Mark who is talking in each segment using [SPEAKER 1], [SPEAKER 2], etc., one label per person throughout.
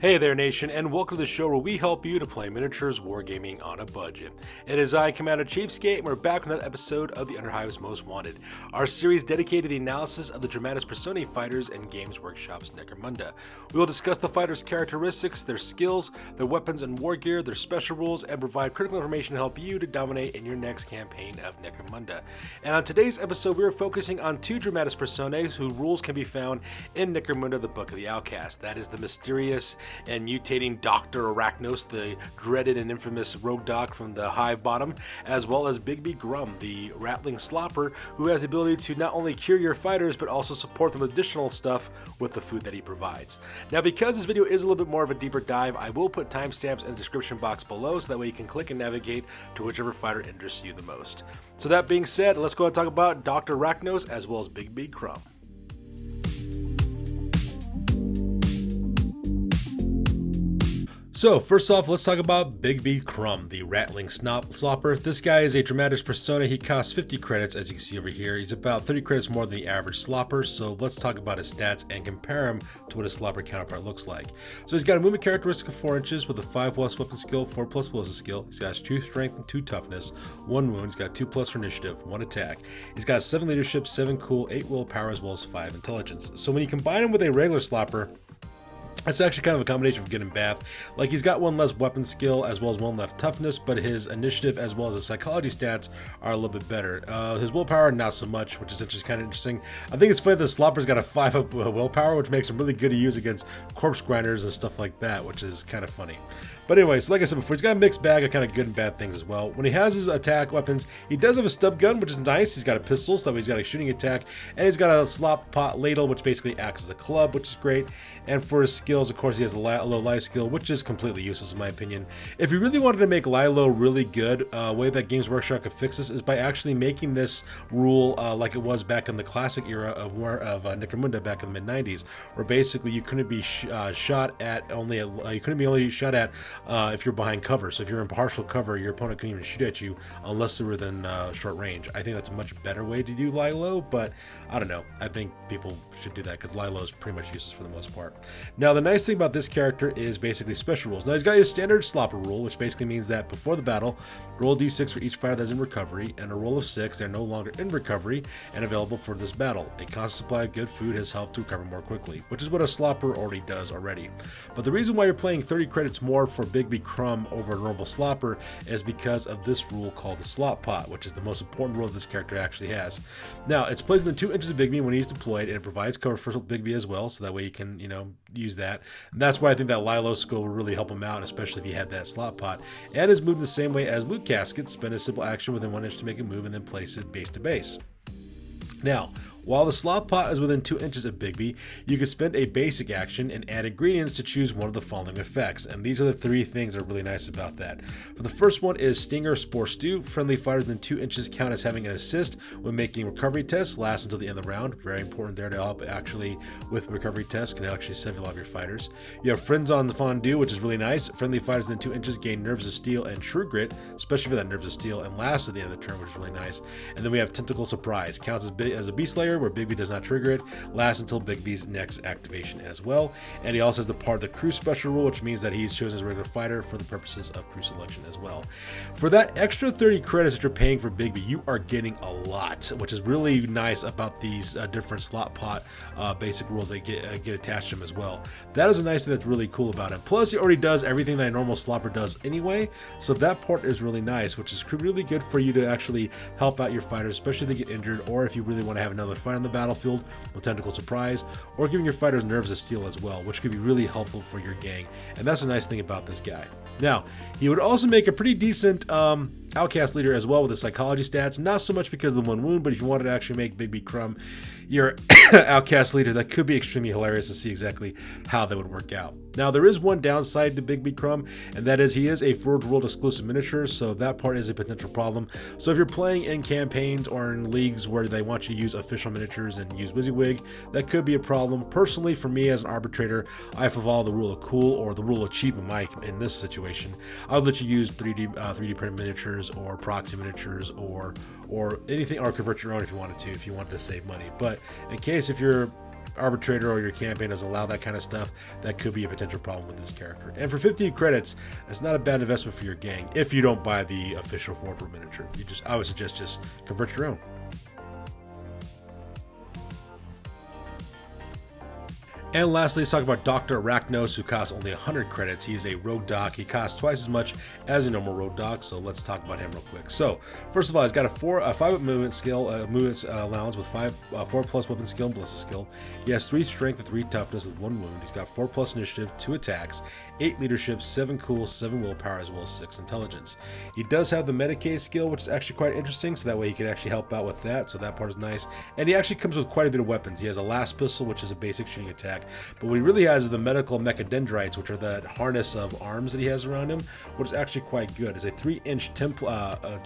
[SPEAKER 1] Hey there, nation, and welcome to the show where we help you to play miniatures wargaming on a budget. It is I, Commander Cheapskate, and we're back with another episode of the Underhive's Most Wanted, our series dedicated to the analysis of the Dramatis Personae fighters and Games Workshop's Necromunda. We will discuss the fighters' characteristics, their skills, their weapons and wargear, their special rules, and provide critical information to help you to dominate in your next campaign of Necromunda. And on today's episode, we are focusing on two Dramatis Personae whose rules can be found in Necromunda, the Book of the Outcast. That is the mysterious and mutating Dr. Arachnos, the dreaded and infamous rogue doc from the Hive bottom, as well as Bigby Crumb, the Ratling Slopper, who has the ability to not only cure your fighters, but also support them with additional stuff with the food that he provides. Now, because this video is a little bit more of a deeper dive, I will put timestamps in the description box below, so that way you can click and navigate to whichever fighter interests you the most. So that being said, let's go and talk about Dr. Arachnos as well as Bigby Crumb. So first off, let's talk about Bigby Crumb, the Ratling Slopper. This guy is a Dramatis Persona. He costs 50 credits, as you can see over here. He's about 30 credits more than the average Slopper, so let's talk about his stats and compare him to what a Slopper counterpart looks like. So he's got a movement characteristic of 4 inches with a 5+ weapon skill, 4+ explosive skill. He's got 2 strength and 2 toughness, 1 wound. He's got 2+ for initiative, 1 attack. He's got 7 leadership, 7 cool, 8 willpower, as well as 5 intelligence. So when you combine him with a regular Slopper, it's actually kind of a combination of good and bad. Like, he's got 1 less weapon skill as well as 1 less toughness, but his initiative as well as his psychology stats are a little bit better. His willpower, not so much, which is just kind of interesting. I think it's funny that Slopper's got a 5 up willpower, which makes him really good to use against corpse grinders and stuff like that, which is kind of funny. But anyways, like I said before, he's got a mixed bag of kind of good and bad things as well. When he has his attack weapons, he does have a stub gun, which is nice. He's got a pistol, so that way he's got a shooting attack, and he's got a slop pot ladle, which basically acts as a club, which is great. And for his skills, of course, he has a low lie skill, which is completely useless in my opinion. If you really wanted to make Lilo really good, a way that Games Workshop could fix this is by actually making this rule like it was back in the classic era of Necromunda back in the mid-90s, where basically you couldn't be shot at if you're behind cover. So if you're in partial cover, your opponent couldn't even shoot at you unless they're within short range. I think that's a much better way to do Lilo, but I don't know. I think people should do that because Lilo is pretty much useless for the most part. Now, the nice thing about this character is basically special rules. Now, he's got your standard Slopper rule, which basically means that before the battle, roll a d6 for each fighter that's in recovery, and a roll of 6, they're no longer in recovery and available for this battle. A constant supply of good food has helped to recover more quickly, which is what a Slopper already does already. But the reason why you're playing 30 credits more for Bigby Crumb over a normal Slopper is because of this rule called the Slop Pot, which is the most important rule this character actually has. Now, it's placed in the 2 inches of Bigby when he's deployed, and it provides cover for Bigby as well, so that way you can, use that. And that's why I think that Lilo skill will really help him out, especially if he had that Slop Pot. And is moved the same way as Loot Casket. Spend a simple action within 1 inch to make a move and then place it base to base. Now, while the Slop Pot is within 2 inches of Bigby, you can spend a basic action and add ingredients to choose one of the following effects. And these are the 3 things that are really nice about that. For the first one is Stinger Spore Stew. Friendly fighters within 2 inches count as having an assist when making recovery tests. Lasts until the end of the round. Very important there to help actually with recovery tests. Can actually save a lot of your fighters. You have Friends on the Fondue, which is really nice. Friendly fighters within 2 inches gain Nerves of Steel and True Grit, especially for that Nerves of Steel, and lasts at the end of the turn, which is really nice. And then we have Tentacle Surprise. Counts as a Beast Slayer, where Bigby does not trigger it, lasts until Bigby's next activation as well. And he also has the part of the crew special rule, which means that he's chosen as a regular fighter for the purposes of crew selection as well. For that extra 30 credits that you're paying for Bigby, you are getting a lot, which is really nice about these different Slot Pot basic rules that get attached to him as well. That is a nice thing that's really cool about him. Plus, he already does everything that a normal Slopper does anyway, so that part is really nice, which is really good for you to actually help out your fighters, especially if they get injured, or if you really want to have another fight on the battlefield with Tentacle Surprise, or giving your fighters Nerves of Steel as well, which could be really helpful for your gang. And that's a nice thing about this guy. Now, he would also make a pretty decent Outcast leader as well with his psychology stats. Not so much because of the 1 wound, but if you wanted to actually make Bigby Crumb your Outcast leader, that could be extremely hilarious to see exactly how that would work out. Now, there is one downside to Bigby Crumb, and that is he is a Forge World exclusive miniature, so that part is a potential problem. So if you're playing in campaigns or in leagues where they want you to use official miniatures and use WYSIWYG, that could be a problem. Personally, for me as an arbitrator, I follow the rule of cool or the rule of cheap in this situation. I would let you use 3D printed miniatures or proxy miniatures or anything, or convert your own if you wanted to save money. But in case if you're arbitrator or your campaign doesn't allow that kind of stuff, that could be a potential problem with this character. And for 15 credits, it's not a bad investment for your gang if you don't buy the official Forge World miniature. I would suggest just convert your own. And lastly, let's talk about Dr. Arachnos, who costs only 100 credits. He is a rogue doc. He costs twice as much as a normal rogue doc, so let's talk about him real quick. So, first of all, he's got a 5 movement skill, allowance with 4+ weapon skill and ballistic skill. He has 3 strength and 3 toughness with 1 wound. He's got 4+ initiative, 2 attacks, 8 leadership, 7 cool, 7 willpower, as well as 6 intelligence. He does have the Medicaid skill, which is actually quite interesting, so that way he can actually help out with that, so that part is nice. And he actually comes with quite a bit of weapons. He has a last pistol, which is a basic shooting attack, but what he really has is the medical mechadendrites, which are that harness of arms that he has around him, which is actually quite good. It's a 3-inch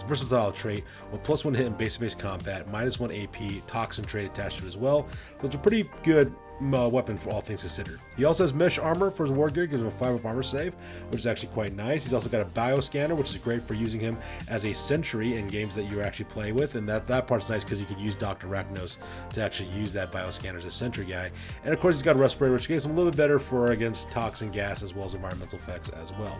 [SPEAKER 1] versatile trait with +1 hit in base combat, -1 AP, toxin trait attached to it as well. So it's a pretty good weapon for all things considered. He also has mesh armor for his wargear, gives him a 5 armor save, which is actually quite nice. He's also got a bioscanner, which is great for using him as a sentry in games that you actually play with, and that part's nice because you can use Dr. Arachnos to actually use that bioscanner as a sentry guy. And of course, he's got a respirator, which gives him a little bit better for against toxin gas as well as environmental effects as well.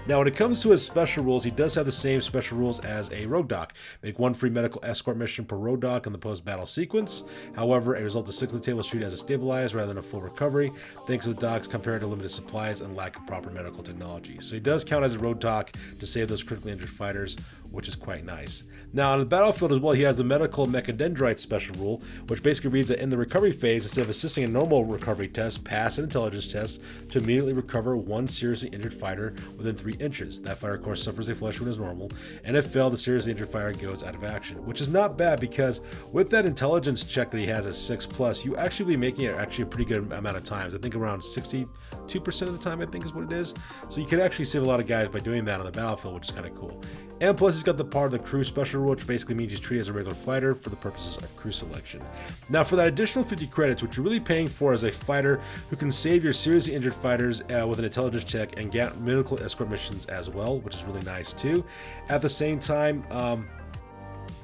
[SPEAKER 1] Now, when it comes to his special rules, he does have the same special rules as a rogue doc. Make 1 free medical escort mission per rogue doc in the post-battle sequence. However, a result of 6 on the table is treated as a stabilized rather than a full recovery, thanks to the docs compared to limited supplies and lack of proper medical technology. So he does count as a rogue doc to save those critically injured fighters, which is quite nice. Now, on the battlefield as well, he has the medical mechadendrite special rule, which basically reads that in the recovery phase, instead of assisting a normal recovery test, pass an intelligence test to immediately recover 1 seriously injured fighter within 3 inches. That fighter, of course, suffers a flesh wound as normal, and if failed, the seriously injured fighter goes out of action, which is not bad because with that intelligence check that he has at 6+, you actually be making it actually a pretty good amount of times. I think around 62% of the time, I think is what it is. So you could actually save a lot of guys by doing that on the battlefield, which is kind of cool. And plus, he's got the part of the crew special rule, which basically means he's treated as a regular fighter for the purposes of crew selection. Now, for that additional 50 credits, what you're really paying for is a fighter who can save your seriously injured fighters with an intelligence check and get medical escort missions as well, which is really nice too. At the same time,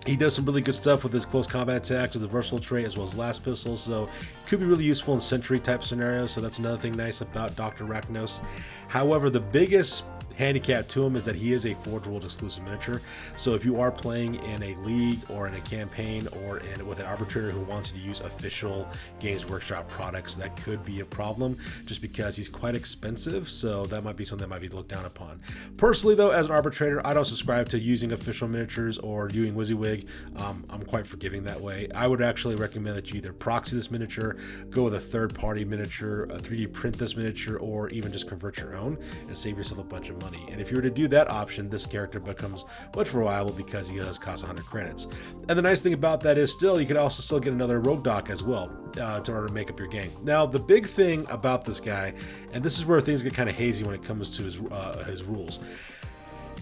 [SPEAKER 1] he does some really good stuff with his close combat attack to the versatile trait as well as last pistol, so could be really useful in sentry type scenarios. So that's another thing nice about Dr. Arachnos. However, the biggest handicap to him is that he is a Forge World exclusive miniature. So if you are playing in a league or in a campaign or with an arbitrator who wants to use official Games Workshop products, that could be a problem just because he's quite expensive. So that might be something that might be looked down upon. Personally though, as an arbitrator, I don't subscribe to using official miniatures or doing WYSIWYG. I'm quite forgiving that way. I would actually recommend that you either proxy this miniature, go with a third-party miniature, 3D print this miniature, or even just convert your own and save yourself a bunch of money. And if you were to do that option, this character becomes much more viable because he does cost 100 credits. And the nice thing about that is you can also still get another rogue doc as well in order to make up your game. Now, the big thing about this guy, and this is where things get kind of hazy when it comes to his rules.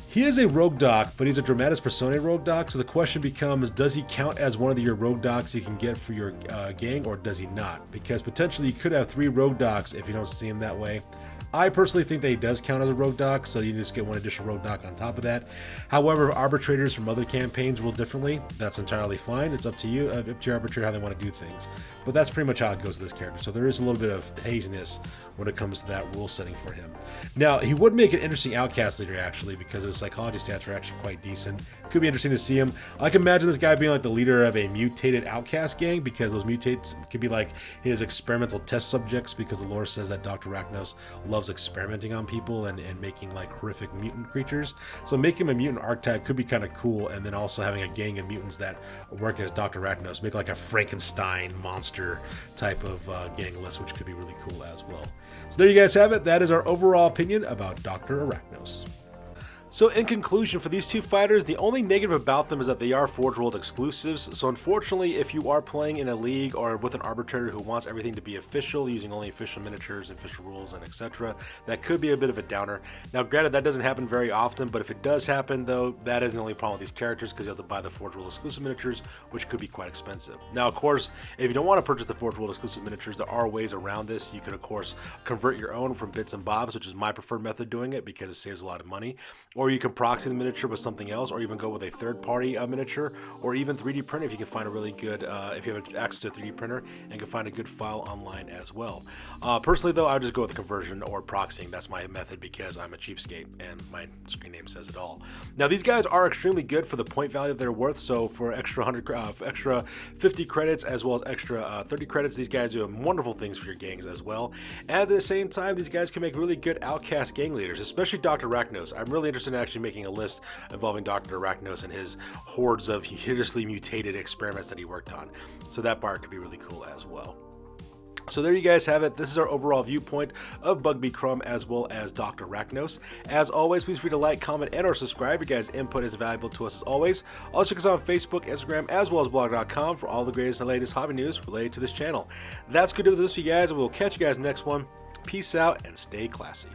[SPEAKER 1] He is a rogue doc, but he's a Dramatis Personae rogue doc, so the question becomes, does he count as one of your rogue docs you can get for your gang, or does he not? Because potentially you could have 3 rogue docs if you don't see him that way. I personally think that he does count as a rogue doc, so you just get 1 additional rogue doc on top of that. However, arbitrators from other campaigns rule differently. That's entirely fine. It's up to you, up to your arbitrator how they want to do things. But that's pretty much how it goes with this character. So there is a little bit of haziness when it comes to that rule setting for him. Now, he would make an interesting Outcast leader actually, because his psychology stats are actually quite decent. Could be interesting to see him. I can imagine this guy being like the leader of a mutated Outcast gang, because those mutates could be like his experimental test subjects, because the lore says that Dr. Arachnos loves experimenting on people and making like horrific mutant creatures. So making him a mutant archetype could be kind of cool, and then also having a gang of mutants that work as Dr. Arachnos, make like a Frankenstein monster type of gang list, which could be really cool as well. So there you guys have it. That is our overall opinion about Dr. Arachnos. So in conclusion, for these 2 fighters, the only negative about them is that they are Forge World exclusives. So unfortunately, if you are playing in a league or with an arbitrator who wants everything to be official, using only official miniatures, official rules, and etc., that could be a bit of a downer. Now granted, that doesn't happen very often, but if it does happen though, that isn't the only problem with these characters, because you have to buy the Forge World exclusive miniatures, which could be quite expensive. Now of course, if you don't want to purchase the Forge World exclusive miniatures, there are ways around this. You could of course convert your own from bits and bobs, which is my preferred method of doing it because it saves a lot of money. or you can proxy the miniature with something else, or even go with a third-party miniature, or even 3D print if you can find a really good, if you have access to a 3D printer and can find a good file online as well. Personally though, I would just go with the conversion or proxying. That's my method because I'm a cheapskate and my screen name says it all. Now these guys are extremely good for the point value they're worth, so for extra 50 credits as well as extra 30 credits, these guys do wonderful things for your gangs as well. And at the same time, these guys can make really good Outcast gang leaders, especially Dr. Arachnos. I'm really interested in actually making a list involving Dr. Arachnos and his hordes of hideously mutated experiments that he worked on. So that part could be really cool as well. So there you guys have it. This is our overall viewpoint of Bigby Crumb as well as Dr. Arachnos. As always, please feel free to like, comment, and or subscribe. Your guys' input is valuable to us as always. Also check us out on Facebook, Instagram, as well as blog.com for all the greatest and latest hobby news related to this channel. That's good to do with this for you guys, and we'll catch you guys next one. Peace out and stay classy.